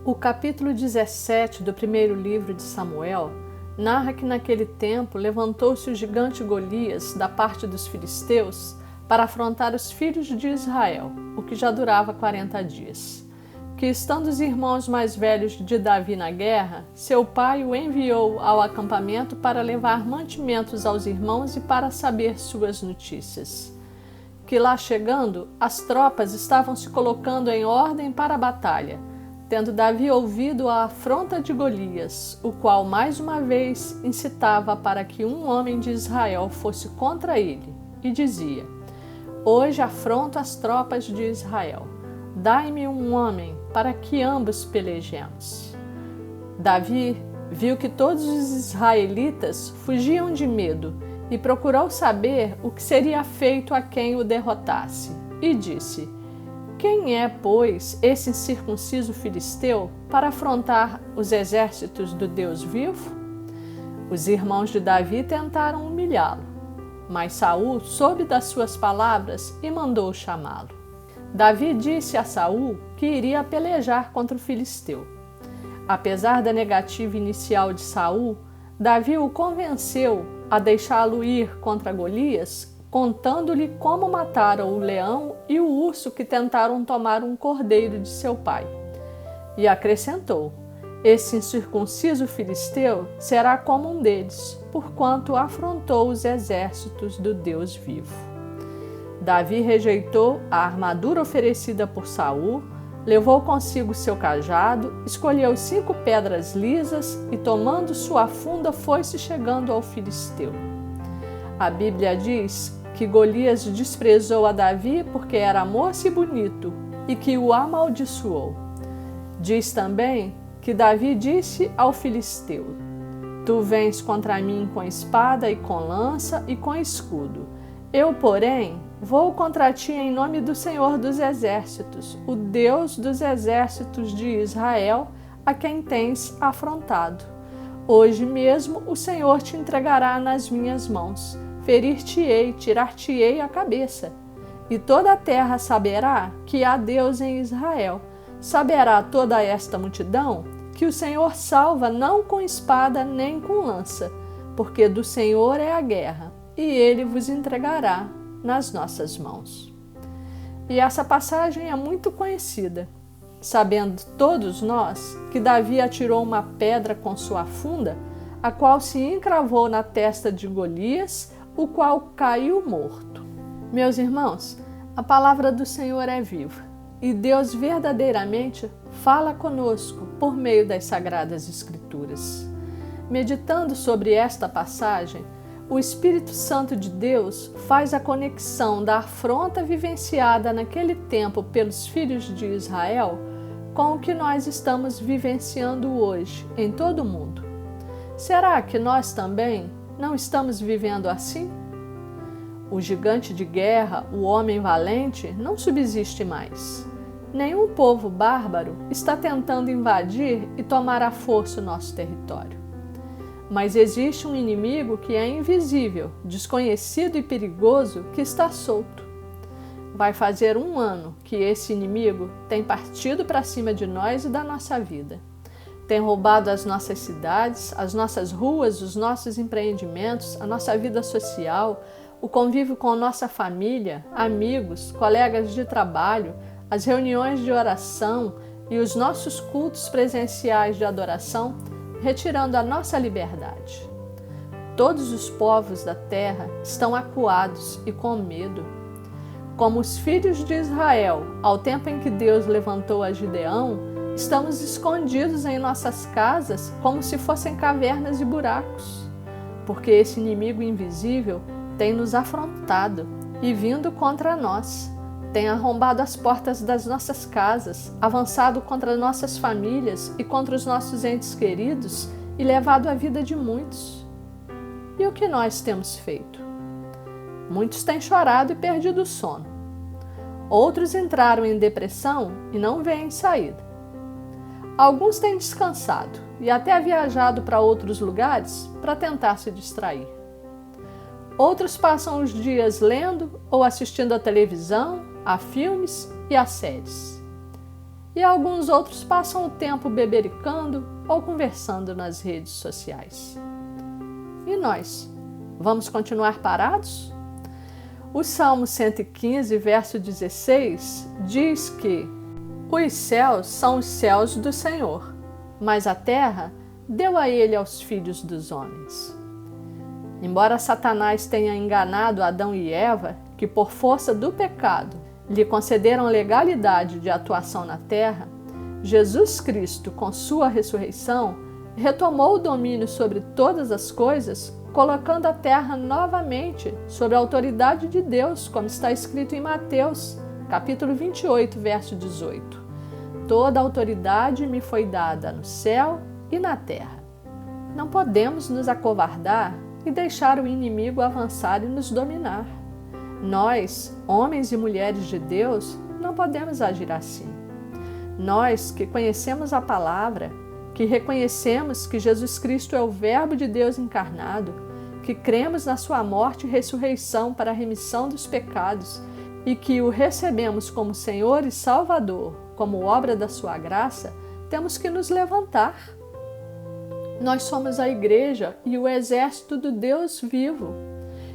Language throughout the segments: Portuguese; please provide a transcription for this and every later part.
O capítulo 17 do primeiro livro de Samuel narra que naquele tempo levantou-se o gigante Golias da parte dos filisteus para afrontar os filhos de Israel, o que já durava 40 dias. Que estando os irmãos mais velhos de Davi na guerra, seu pai o enviou ao acampamento para levar mantimentos aos irmãos e para saber suas notícias. Que lá chegando, as tropas estavam se colocando em ordem para a batalha, tendo Davi ouvido a afronta de Golias, o qual mais uma vez incitava para que um homem de Israel fosse contra ele, e dizia: Hoje afronto as tropas de Israel. Dai-me um homem, para que ambos pelejemos. Davi viu que todos os israelitas fugiam de medo e procurou saber o que seria feito a quem o derrotasse. E disse: Quem é, pois, esse incircunciso filisteu para afrontar os exércitos do Deus vivo? Os irmãos de Davi tentaram humilhá-lo, mas Saul soube das suas palavras e mandou chamá-lo. Davi disse a Saul que iria pelejar contra o filisteu. Apesar da negativa inicial de Saul, Davi o convenceu a deixá-lo ir contra Golias, contando-lhe como mataram o leão e o urso que tentaram tomar um cordeiro de seu pai. E acrescentou: Esse incircunciso filisteu será como um deles, porquanto afrontou os exércitos do Deus vivo. Davi rejeitou a armadura oferecida por Saul, levou consigo seu cajado, escolheu 5 pedras lisas e, tomando sua funda, foi-se chegando ao filisteu. A Bíblia diz que Golias desprezou a Davi porque era moço e bonito e que o amaldiçoou. Diz também que Davi disse ao filisteu: Tu vens contra mim com espada e com lança e com escudo. Eu, porém, vou contra ti em nome do Senhor dos Exércitos, o Deus dos exércitos de Israel, a quem tens afrontado. Hoje mesmo o Senhor te entregará nas minhas mãos. Ferir-te-ei, tirar-te-ei a cabeça. E toda a terra saberá que há Deus em Israel. Saberá toda esta multidão que o Senhor salva não com espada nem com lança, porque do Senhor é a guerra, e ele vos entregará nas nossas mãos. E essa passagem é muito conhecida, sabendo todos nós que Davi atirou uma pedra com sua funda, a qual se encravou na testa de Golias, o qual caiu morto. Meus irmãos, a palavra do Senhor é viva, e Deus verdadeiramente fala conosco por meio das Sagradas Escrituras. Meditando sobre esta passagem, o Espírito Santo de Deus faz a conexão da afronta vivenciada naquele tempo pelos filhos de Israel com o que nós estamos vivenciando hoje em todo o mundo. Será que nós também não estamos vivendo assim? O gigante de guerra, o homem valente, não subsiste mais. Nenhum povo bárbaro está tentando invadir e tomar à força o nosso território. Mas existe um inimigo que é invisível, desconhecido e perigoso que está solto. Vai fazer 1 ano que esse inimigo tem partido para cima de nós e da nossa vida. Tem roubado as nossas cidades, as nossas ruas, os nossos empreendimentos, a nossa vida social, o convívio com nossa família, amigos, colegas de trabalho, as reuniões de oração e os nossos cultos presenciais de adoração, retirando a nossa liberdade. Todos os povos da terra estão acuados e com medo. Como os filhos de Israel, ao tempo em que Deus levantou a Gideão, estamos escondidos em nossas casas como se fossem cavernas e buracos, porque esse inimigo invisível tem nos afrontado e vindo contra nós. Tem arrombado as portas das nossas casas, avançado contra nossas famílias e contra os nossos entes queridos e levado a vida de muitos. E o que nós temos feito? Muitos têm chorado e perdido o sono. Outros entraram em depressão e não veem saída. Alguns têm descansado e até viajado para outros lugares para tentar se distrair. Outros passam os dias lendo ou assistindo à televisão, a filmes e a séries. e alguns outros passam o tempo bebericando ou conversando nas redes sociais. E nós? Vamos continuar parados? O Salmo 115, verso 16, diz que os céus são os céus do Senhor, mas a terra deu a ele aos filhos dos homens. Embora Satanás tenha enganado Adão e Eva, que por força do pecado lhe concederam legalidade de atuação na terra, Jesus Cristo, com sua ressurreição, retomou o domínio sobre todas as coisas, colocando a terra novamente sob a autoridade de Deus, como está escrito em Mateus, capítulo 28, verso 18. Toda autoridade me foi dada no céu e na terra. Não podemos nos acovardar e deixar o inimigo avançar e nos dominar. Nós, homens e mulheres de Deus, não podemos agir assim. Nós que conhecemos a palavra, que reconhecemos que Jesus Cristo é o Verbo de Deus encarnado, que cremos na sua morte e ressurreição para a remissão dos pecados e que o recebemos como Senhor e Salvador, como obra da sua graça, temos que nos levantar. Nós somos a igreja e o exército do Deus vivo.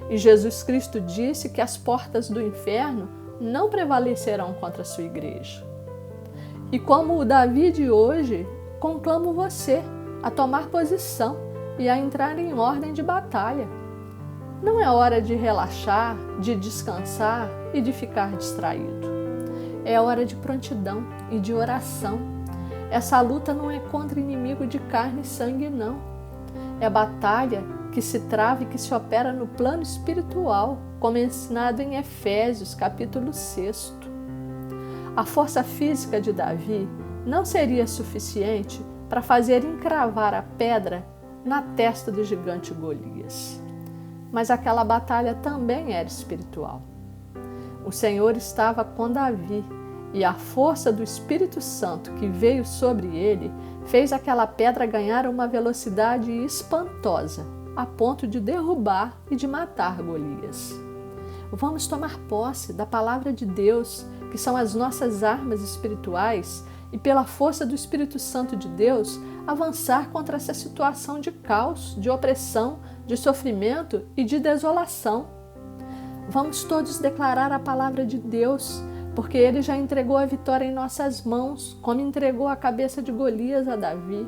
E Jesus Cristo disse que as portas do inferno não prevalecerão contra a sua igreja. E como o Davi de hoje, conclamo você a tomar posição e a entrar em ordem de batalha. Não é hora de relaxar, de descansar e de ficar distraído. É hora de prontidão e de oração. Essa luta não é contra inimigo de carne e sangue, não. É batalha que se trava e que se opera no plano espiritual, como é ensinado em Efésios, capítulo 6. A força física de Davi não seria suficiente para fazer encravar a pedra na testa do gigante Golias. Mas aquela batalha também era espiritual. O Senhor estava com Davi e a força do Espírito Santo que veio sobre ele fez aquela pedra ganhar uma velocidade espantosa, a ponto de derrubar e de matar Golias. Vamos tomar posse da palavra de Deus, que são as nossas armas espirituais, e pela força do Espírito Santo de Deus, avançar contra essa situação de caos, de opressão, de sofrimento e de desolação. Vamos todos declarar a palavra de Deus, porque Ele já entregou a vitória em nossas mãos, como entregou a cabeça de Golias a Davi.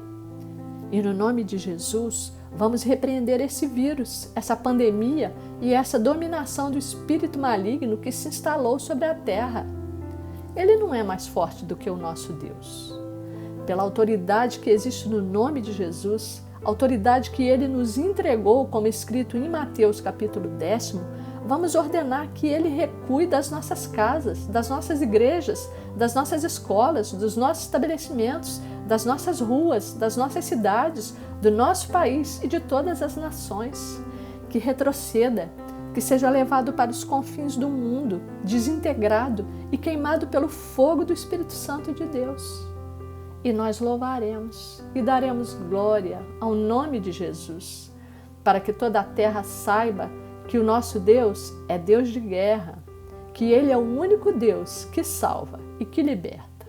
E no nome de Jesus, vamos repreender esse vírus, essa pandemia e essa dominação do espírito maligno que se instalou sobre a terra. Ele não é mais forte do que o nosso Deus. Pela autoridade que existe no nome de Jesus, autoridade que Ele nos entregou, como escrito em Mateus capítulo 10, vamos ordenar que Ele recue das nossas casas, das nossas igrejas, das nossas escolas, dos nossos estabelecimentos, das nossas ruas, das nossas cidades, do nosso país e de todas as nações. Que retroceda, que seja levado para os confins do mundo, desintegrado e queimado pelo fogo do Espírito Santo de Deus. E nós louvaremos e daremos glória ao nome de Jesus, para que toda a terra saiba que o nosso Deus é Deus de guerra, que Ele é o único Deus que salva e que liberta,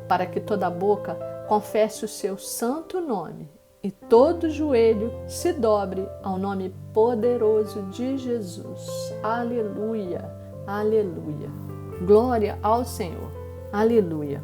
para que toda boca confesse o seu santo nome e todo joelho se dobre ao nome poderoso de Jesus. Aleluia, aleluia. Glória ao Senhor. Aleluia.